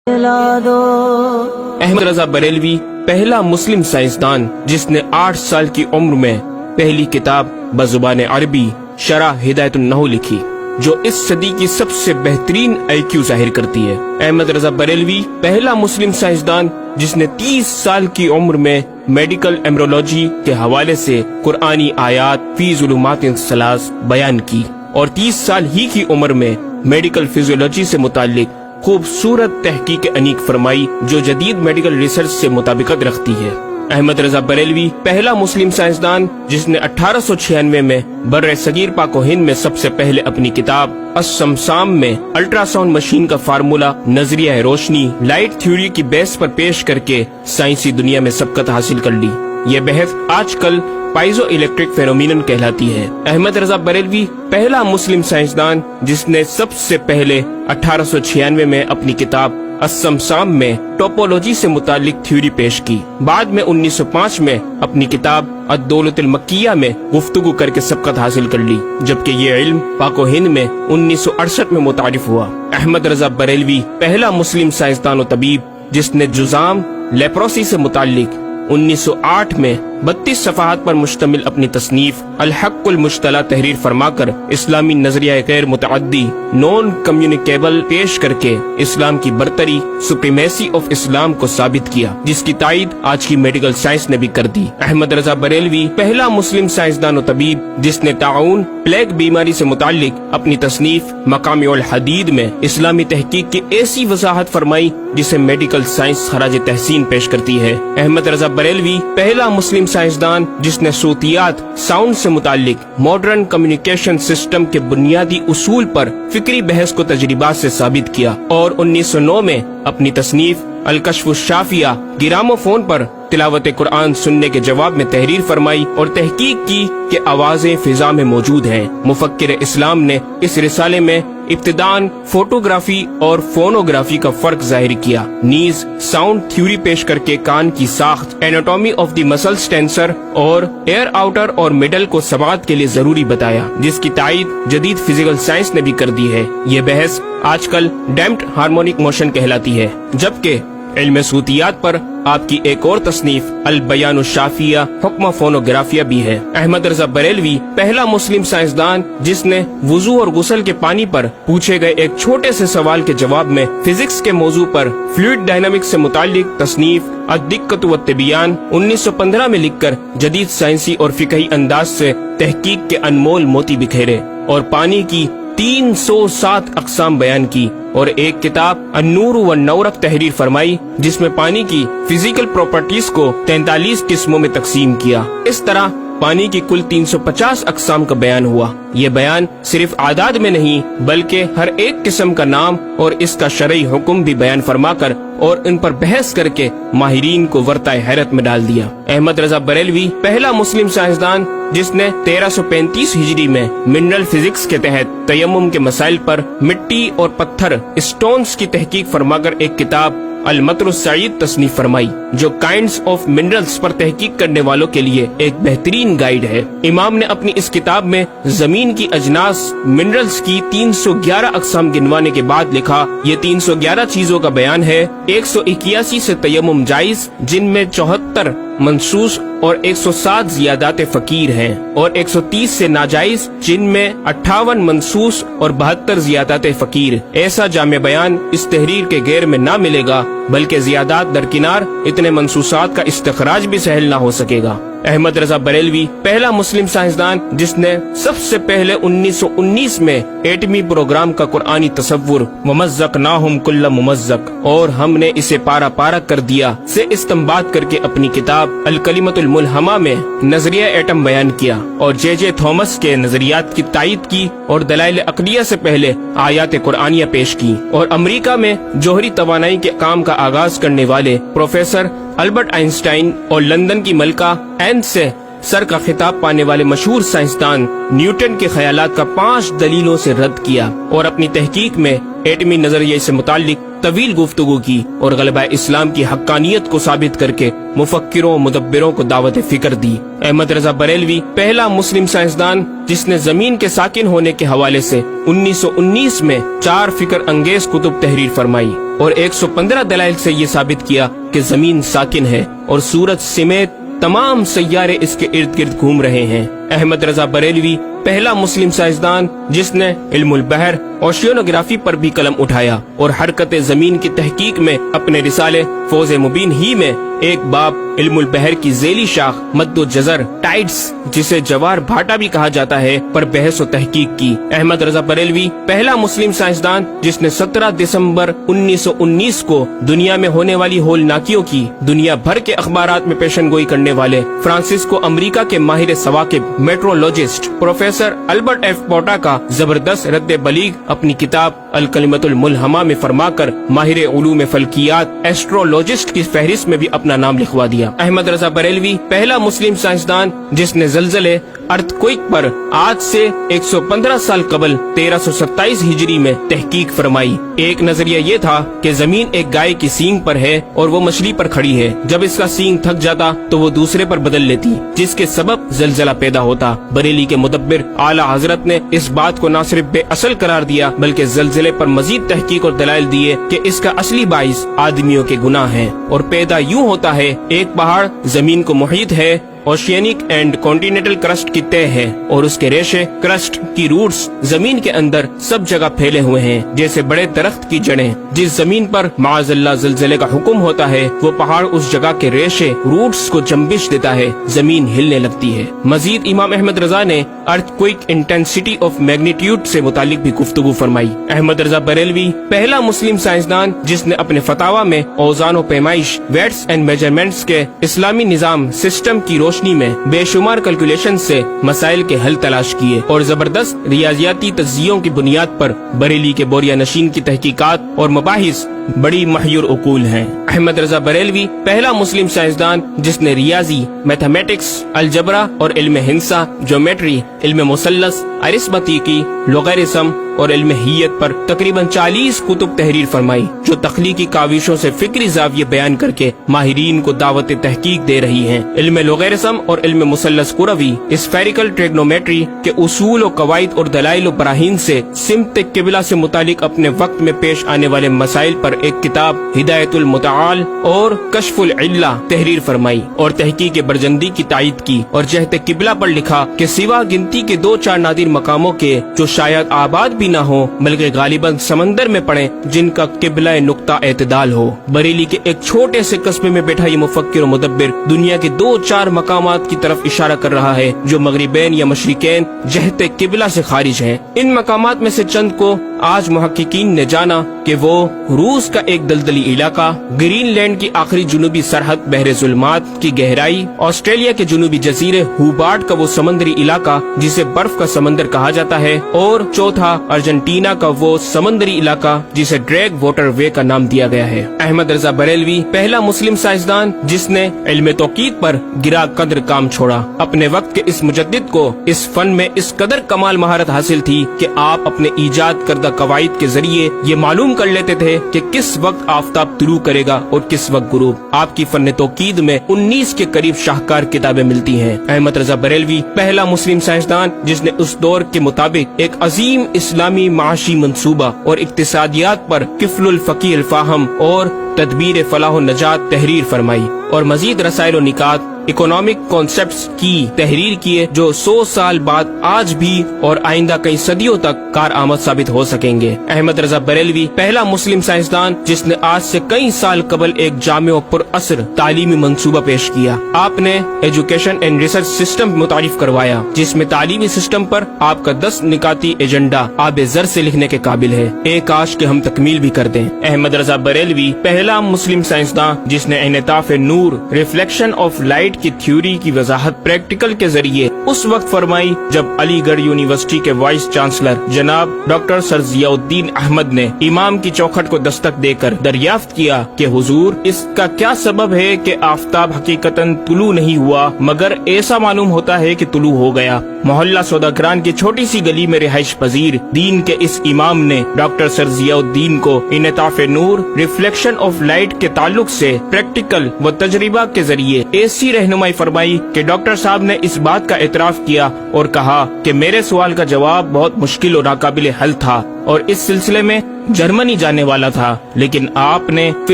احمد رضا بریلوی پہلا مسلم سائنسدان جس نے 8 سال کی عمر میں پہلی کتاب بزبان عربی شرح ہدایت النحو لکھی، جو اس صدی کی سب سے بہترین IQ ظاہر کرتی ہے۔ احمد رضا بریلوی پہلا مسلم سائنسدان جس نے 30 سال کی عمر میں میڈیکل ایمبرولوجی کے حوالے سے قرآنی آیات فی ظلمات ثلاث بیان کی، اور 30 سال ہی کی عمر میں میڈیکل فزیولوجی سے متعلق خوبصورت تحقیق انیق فرمائی جو جدید میڈیکل ریسرچ سے مطابقت رکھتی ہے۔ احمد رضا بریلوی پہلا مسلم سائنسدان جس نے 1896 میں بر صغیر پاک و ہند میں سب سے پہلے اپنی کتاب السمسام میں الٹرا ساؤنڈ مشین کا فارمولا نظریہ روشنی لائٹ تھیوری کی بیس پر پیش کر کے سائنسی دنیا میں سبقت حاصل کر لی۔ یہ بحث آج کل پائزو الیکٹرک فینومینن کہلاتی ہے۔ احمد رضا بریلوی پہلا مسلم سائنسدان جس نے سب سے پہلے 1896 میں اپنی کتاب السمسام میں ٹوپولوجی سے متعلق تھیوری پیش کی۔ بعد میں 1905 میں اپنی کتاب الدولۃ المکیہ میں گفتگو کر کے سبقت حاصل کر لی، جبکہ یہ علم پاک و ہند میں 1968 میں متعارف ہوا۔ احمد رضا بریلوی پہلا مسلم سائنسدان و طبیب جس نے جذام لیپروسی سے متعلق 1908 میں 32 صفحات پر مشتمل اپنی تصنیف الحق المجتلی تحریر فرما کر اسلامی نظریہ غیر متعدی نون کمیونیکیبل پیش کر کے اسلام کی برتری سپریمیسی آف اسلام کو ثابت کیا، جس کی تائید آج کی میڈیکل سائنس نے بھی کر دی۔ احمد رضا بریلوی پہلا مسلم سائنسدان و طبیب جس نے طاعون پلیگ بیماری سے متعلق اپنی تصنیف مقامع الحدید میں اسلامی تحقیق کی ایسی وضاحت فرمائی جسے میڈیکل سائنس خراج تحسین پیش کرتی ہے۔ احمد رضا بریلوی پہلا مسلم سائنسدان جس نے صوتیات ساؤنڈ سے متعلق ماڈرن کمیونیکیشن سسٹم کے بنیادی اصول پر فکری بحث کو تجربات سے ثابت کیا، اور 1909 میں اپنی تصنیف الکشف الشافیہ گرامو فون پر تلاوت قرآن سننے کے جواب میں تحریر فرمائی اور تحقیق کی کہ آوازیں فضا میں موجود ہیں۔ مفکر اسلام نے اس رسالے میں ابتداً فوٹوگرافی اور فونوگرافی کا فرق ظاہر کیا، نیز ساؤنڈ تھیوری پیش کر کے کان کی ساخت anatomy of the muscles tensor اور ایئر آؤٹر اور مڈل کو سماعت کے لیے ضروری بتایا، جس کی تائید جدید فزیکل سائنس نے بھی کر دی ہے۔ یہ بحث آج کل ڈیمپڈ ہارمونک موشن کہلاتی ہے، جبکہ علم صوتیات پر آپ کی ایک اور تصنیف البیان الشافیہ حکم فونوگرافیہ بھی ہے۔ احمد رضا بریلوی پہلا مسلم سائنسدان جس نے وضو اور غسل کے پانی پر پوچھے گئے ایک چھوٹے سے سوال کے جواب میں فزکس کے موضوع پر فلوئڈ ڈائنامکس سے متعلق تصنیف الدقۃ والتبیان 1915 میں لکھ کر جدید سائنسی اور فقہی انداز سے تحقیق کے انمول موتی بکھیرے، اور پانی کی 307 اقسام بیان کی، اور ایک کتاب النور والنورق تحریر فرمائی جس میں پانی کی فزیکل پراپرٹیز کو 43 قسموں میں تقسیم کیا۔ اس طرح پانی کی کل 350 اقسام کا بیان ہوا۔ یہ بیان صرف اعداد میں نہیں بلکہ ہر ایک قسم کا نام اور اس کا شرعی حکم بھی بیان فرما کر اور ان پر بحث کر کے ماہرین کو ورطۂ حیرت میں ڈال دیا۔ احمد رضا بریلوی پہلا مسلم سائنسدان جس نے 1335 ہجری میں منرل فزکس کے تحت تیمم کے مسائل پر مٹی اور پتھر اسٹونز کی تحقیق فرما کر ایک کتاب المطر السعید تصنیف فرمائی، جو کائنڈز آف منرلز پر تحقیق کرنے والوں کے لیے ایک بہترین گائیڈ ہے۔ امام نے اپنی اس کتاب میں زمین کی اجناس منرلز کی 311 اقسام گنوانے کے بعد لکھا، یہ 311 چیزوں کا بیان ہے۔ 181 سے تیمم جائز جن میں 74 منصوص اور 107 زیادات فقیر ہیں، اور 130 سے ناجائز جن میں 58 منصوص اور 72 زیادات فقیر۔ ایسا جامع بیان اس تحریر کے غیر میں نہ ملے گا، بلکہ زیادات درکنار اتنے منصوصات کا استخراج بھی سہل نہ ہو سکے گا۔ احمد رضا بریلوی پہلا مسلم سائنسدان جس نے سب سے پہلے 1919 میں ایٹمی پروگرام کا قرآنی تصور ومزقناہم کل ممزق اور ہم نے اسے پارا پارا کر دیا سے استنباط کر کے اپنی کتاب الکلمۃ الملہمہ میں نظریہ ایٹم بیان کیا، اور جے تھامس کے نظریات کی تائید کی اور دلائل عقلیہ سے پہلے آیات قرآنیہ پیش کی، اور امریکہ میں جوہری توانائی کے کام کا آغاز کرنے والے پروفیسر البرٹ آئنسٹائن اور لندن کی ملکہ این سے سر کا خطاب پانے والے مشہور سائنسدان نیوٹن کے خیالات کا 5 دلیلوں سے رد کیا، اور اپنی تحقیق میں ایٹمی نظریے سے متعلق طویل گفتگو کی اور غلبہ اسلام کی حقانیت کو ثابت کر کے مفکروں مدبروں کو دعوت فکر دی۔ احمد رضا بریلوی پہلا مسلم سائنسدان جس نے زمین کے ساکن ہونے کے حوالے سے 1919 میں 4 فکر انگیز کتب تحریر فرمائی اور 115 دلائل سے یہ ثابت کیا کہ زمین ساکن ہے اور سورج سمیت تمام سیارے اس کے ارد گرد گھوم رہے ہیں۔ احمد رضا بریلوی پہلا مسلم سائنسدان جس نے علم البحر اوشینوگرافی پر بھی قلم اٹھایا اور حرکت زمین کی تحقیق میں اپنے رسالے فوز مبین ہی میں ایک باب علم البحر کی ذیلی شاخ مد و جزر ٹائڈز جسے جوار بھاٹا بھی کہا جاتا ہے پر بحث و تحقیق کی۔ احمد رضا بریلوی پہلا مسلم سائنسدان جس نے 17 دسمبر 1919 کو دنیا میں ہونے والی ہولناکیوں کی دنیا بھر کے اخبارات میں پیشن گوئی کرنے والے فرانسسکو امریکہ کے ماہر ثواقب میٹرولوجسٹ پروفیسر البرٹ ایف پوٹا کا زبردست رد بلیغ اپنی کتاب الکلمۃ الملہمہ میں فرما کر ماہر علوم فلکیات ایسٹرولوجسٹ کی فہرست میں بھی اپنا نام لکھوا دیا۔ احمد رضا بریلوی پہلا مسلم سائنسدان جس نے زلزلے ارتھکوئک پر آج سے 115 سال قبل 1327 ہجری میں تحقیق فرمائی۔ ایک نظریہ یہ تھا کہ زمین ایک گائے کی سینگ پر ہے اور وہ مچھلی پر کھڑی ہے، جب اس کا سینگ تھک جاتا تو وہ دوسرے پر بدل لیتی جس کے سبب زلزلہ پیدا ہوتا۔ بریلی کے مدبر اعلیٰ حضرت نے اس بات کو نہ صرف بے اصل قرار دیا بلکہ زلزلے پر مزید تحقیق اور دلائل دیے کہ اس کا اصلی باعث آدمیوں کے گناہ ہیں اور پیدا یوں ہوتا ہے۔ ایک پہاڑ زمین کو محیط ہے، اوشینک اینڈ کانٹیننٹل کرسٹ کی تہ ہے اور اس کے ریشے کرسٹ کی روٹس زمین کے اندر سب جگہ پھیلے ہوئے ہیں جیسے بڑے درخت کی جڑیں۔ جس زمین پر معاذ اللہ زلزلے کا حکم ہوتا ہے وہ پہاڑ اس جگہ کے ریشے روٹس کو جنبش دیتا ہے، زمین ہلنے لگتی ہے۔ مزید امام احمد رضا نے ارتھکوئک انٹینسٹی آف میگنیٹیوڈ سے متعلق بھی گفتگو فرمائی۔ احمد رضا بریلوی پہلا مسلم سائنسدان جس نے اپنے فتاوی میں اوزان و پیمائش ویٹس اینڈ میجرمنٹس کے اسلامی نظام سسٹم کی روشنی میں بے شمار کیلکولیشن سے مسائل کے حل تلاش کیے اور زبردست ریاضیاتی تجزیوں کی بنیاد پر بریلی کے بوریا نشین کی تحقیقات اور مباحث بڑی محیر عقول ہیں۔ احمد رضا بریلوی پہلا مسلم سائنسدان جس نے ریاضی، میتھمیٹکس، الجبرا اور علم ہندسہ، جیومیٹری، علم مثلث، ارثمیٹکی، لوگارثم اور علم ہیت پر تقریباً 40 کتب تحریر فرمائی جو تخلیقی کاوشوں سے فکری زاویے بیان کر کے ماہرین کو دعوت تحقیق دے رہی ہیں۔ علم لوگارثم اور علم مثلث کروی، اسفیریکل ٹریگنومیٹری کے اصول و قواعد اور دلائل و براہین سے سمت قبلہ سے متعلق اپنے وقت میں پیش آنے والے مسائل پر ایک کتاب ہدایت المتعال اور کشف العلہ تحریر فرمائی اور تحقیق برجندی کی تائید کی اور جہت قبلہ پر لکھا کہ سوا گنتی کے 2-4 نادر مقاموں کے جو شاید آباد بھی نہ ہو بلکہ غالباً سمندر میں پڑے جن کا قبلہ نقطہ اعتدال ہو۔ بریلی کے ایک چھوٹے سے قصبے میں بیٹھا یہ مفکر و مدبر دنیا کے 2-4 مقامات کی طرف اشارہ کر رہا ہے جو مغربین یا مشرقین جہت قبلہ سے خارج ہیں۔ ان مقامات میں سے چند کو آج محققین نے جانا کہ وہ روس کا ایک دلدلی علاقہ، گرین لینڈ کی آخری جنوبی سرحد بحر ظلمات کی گہرائی، آسٹریلیا کے جنوبی جزیرے ہوبارٹ کا وہ سمندری علاقہ جسے برف کا سمندر کہا جاتا ہے، اور چوتھا ارجنٹینا کا وہ سمندری علاقہ جسے ڈریگ واٹر وے کا نام دیا گیا ہے۔ احمد رضا بریلوی پہلا مسلم سائنسدان جس نے علم توقیت پر گرا قدر کام چھوڑا۔ اپنے وقت کے اس مجدد کو اس فن میں اس قدر کمال مہارت حاصل تھی کہ آپ اپنے ایجاد کردہ قواعد کے ذریعے یہ معلوم کر لیتے تھے کہ کس وقت آفتاب طلوع کرے گا اور کس وقت غروب۔ آپ کی فن توقید میں 19 کے قریب شاہکار کتابیں ملتی ہیں۔ احمد رضا بریلوی پہلا مسلم سائنسدان جس نے اس دور کے مطابق ایک عظیم اسلامی معاشی منصوبہ اور اقتصادیات پر کفل الفقیہ الفاہم اور تدبیر فلاح و نجات تحریر فرمائی اور مزید رسائل و نکات اکنامک کانسیپٹس کی تحریر کیے جو 100 سال بعد آج بھی اور آئندہ کئی صدیوں تک کارآمد ثابت ہو سکیں گے۔ احمد رضا بریلوی پہلا مسلم سائنسدان جس نے آج سے کئی سال قبل ایک جامع و پر اثر تعلیمی منصوبہ پیش کیا۔ آپ نے ایجوکیشن اینڈ ریسرچ سسٹم متعارف کروایا جس میں تعلیمی سسٹم پر آپ کا 10 نکاتی ایجنڈا آب زر سے لکھنے کے قابل ہے، ایک کاش کہ ہم تکمیل بھی کر دیں۔ احمد رضا بریلوی پہلا مسلم سائنسدان جس نے انعطاف نور، ریفلیکشن آف لائٹ لائٹ کی تھیوری کی وضاحت پریکٹیکل کے ذریعے اس وقت فرمائی جب علی گڑھ یونیورسٹی کے وائس چانسلر جناب ڈاکٹر سر ضیاء الدین احمد نے امام کی چوکھٹ کو دستک دے کر دریافت کیا کہ حضور اس کا کیا سبب ہے کہ آفتاب حقیقتاً طلوع نہیں ہوا مگر ایسا معلوم ہوتا ہے کہ طلوع ہو گیا۔ محلہ سوداگران کی چھوٹی سی گلی میں رہائش پذیر دین کے اس امام نے ڈاکٹر سر ضیاء الدین کو انعطاف نور ریفلیکشن آف لائٹ کے تعلق سے پریکٹیکل و تجربہ کے ذریعے ایسی رہنمائی فرمائی کہ ڈاکٹر صاحب نے اس بات کا اعتراف کیا اور کہا کہ میرے سوال کا جواب بہت مشکل اور ناقابل حل تھا اور اس سلسلے میں جرمنی جانے والا تھا، لیکن آپ نے فی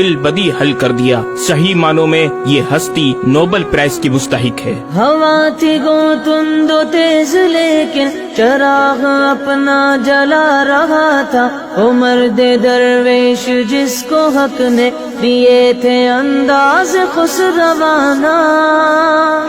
البدی حل کر دیا۔ صحیح معنوں میں یہ ہستی نوبل پرائز کی مستحق ہے۔ ہوا تھی گو تند و تیز لیکن چراغ اپنا جلا رہا تھا، وہ مرد درویش جس کو حق نے دیے تھے انداز خسروانہ۔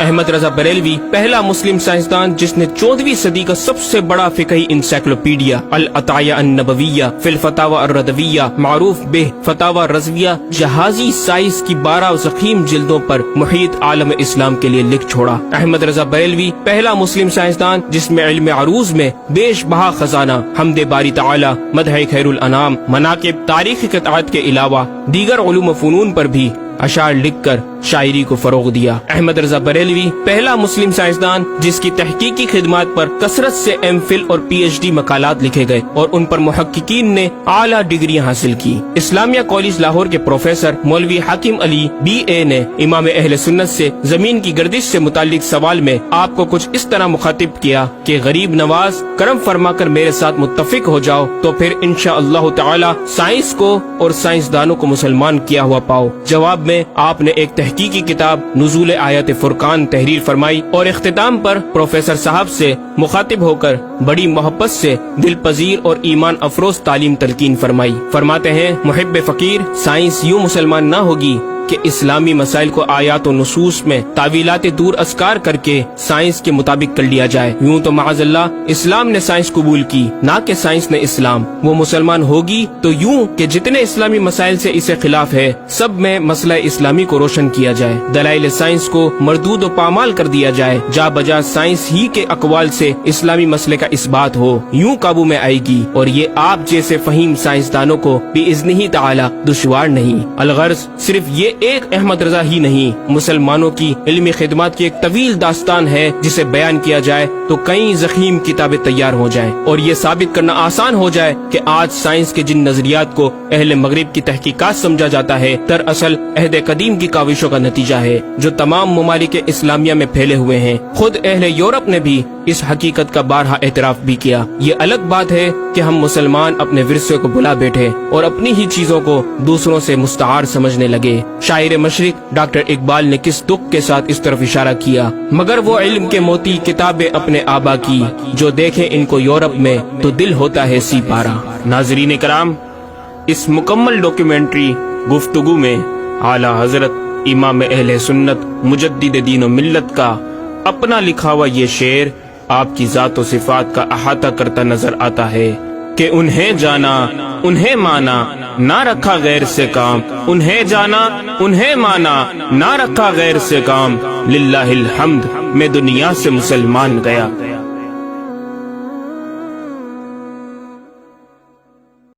احمد رضا بریلوی پہلا مسلم سائنسدان جس نے 14ویں صدی کا سب سے بڑا فقہی انسائکلوپیڈیا العطایہ النبویہ فی الفتاوی الردویہ معروف بہ فتاوی رضویہ جہازی سائنس کی 12 ضخیم جلدوں پر محیط عالم اسلام کے لیے لکھ چھوڑا۔ احمد رضا بریلوی پہلا مسلم سائنسدان جس میں علم عروض میں بیش بہا خزانہ حمد باری تعالی، مدح خیر الانام، مناقب، تاریخی قطعات کے علاوہ دیگر علوم و فنون پر بھی اشعار لکھ کر شاعری کو فروغ دیا۔ احمد رضا بریلوی پہلا مسلم سائنسدان جس کی تحقیقی خدمات پر کثرت سے ایم فل اور پی ایچ ڈی مقالات لکھے گئے اور ان پر محققین نے اعلیٰ ڈگریاں حاصل کی۔ اسلامیہ کالج لاہور کے پروفیسر مولوی حاکم علی بی اے نے امام اہل سنت سے زمین کی گردش سے متعلق سوال میں آپ کو کچھ اس طرح مخاطب کیا کہ غریب نواز کرم فرما کر میرے ساتھ متفق ہو جاؤ تو پھر انشاءاللہ تعالی سائنس کو اور سائنسدانوں کو مسلمان کیا ہوا پاؤ۔ جواب میں آپ نے ایک تحقیقی کتاب نزول آیات فرقان تحریر فرمائی اور اختتام پر پروفیسر صاحب سے مخاطب ہو کر بڑی محبت سے دل پذیر اور ایمان افروز تعلیم تلقین فرمائی۔ فرماتے ہیں محب فقیر سائنس یوں مسلمان نہ ہوگی کہ اسلامی مسائل کو آیات و نصوص میں تعویلات دور اسکار کر کے سائنس کے مطابق کر لیا جائے۔ یوں تو معاذ اللہ اسلام نے سائنس قبول کی نہ کہ سائنس نے اسلام۔ وہ مسلمان ہوگی تو یوں کہ جتنے اسلامی مسائل سے اسے خلاف ہے سب میں مسئلہ اسلامی کو روشن کیا جائے، دلائل سائنس کو مردود و پامال کر دیا جائے، جا بجا سائنس ہی کے اقوال سے اسلامی مسئلے کا اثبات ہو، یوں قابو میں آئے گی اور یہ آپ جیسے فہیم سائنسدانوں کو بإذنہ تعالی دشوار نہیں۔ الغرض صرف یہ ایک احمد رضا ہی نہیں، مسلمانوں کی علمی خدمات کی ایک طویل داستان ہے جسے بیان کیا جائے تو کئی ضخیم کتابیں تیار ہو جائیں اور یہ ثابت کرنا آسان ہو جائے کہ آج سائنس کے جن نظریات کو اہل مغرب کی تحقیقات سمجھا جاتا ہے دراصل عہد قدیم کی کاوشوں کا نتیجہ ہے جو تمام ممالک اسلامیہ میں پھیلے ہوئے ہیں۔ خود اہل یورپ نے بھی اس حقیقت کا بارہا اعتراف بھی کیا۔ یہ الگ بات ہے کہ ہم مسلمان اپنے ورثے کو بلا بیٹھے اور اپنی ہی چیزوں کو دوسروں سے مستعار سمجھنے لگے۔ شاعر مشرق ڈاکٹر اقبال نے کس دکھ کے ساتھ اس طرف اشارہ کیا، مگر وہ علم کے موتی کتابیں اپنے آبا کی، جو دیکھیں ان کو یورپ میں تو دل ہوتا ہے سی پارا۔ ناظرین کرام، اس مکمل ڈاکیومنٹری گفتگو میں اعلیٰ حضرت امام اہل سنت مجدد دین و ملت کا اپنا لکھا ہوا یہ شعر آپ کی ذات و صفات کا احاطہ کرتا نظر آتا ہے کہ انہیں جانا انہیں مانا نہ رکھا غیر سے کام، انہیں جانا انہیں مانا نہ رکھا غیر سے کام، للہ الحمد میں دنیا سے مسلمان گیا۔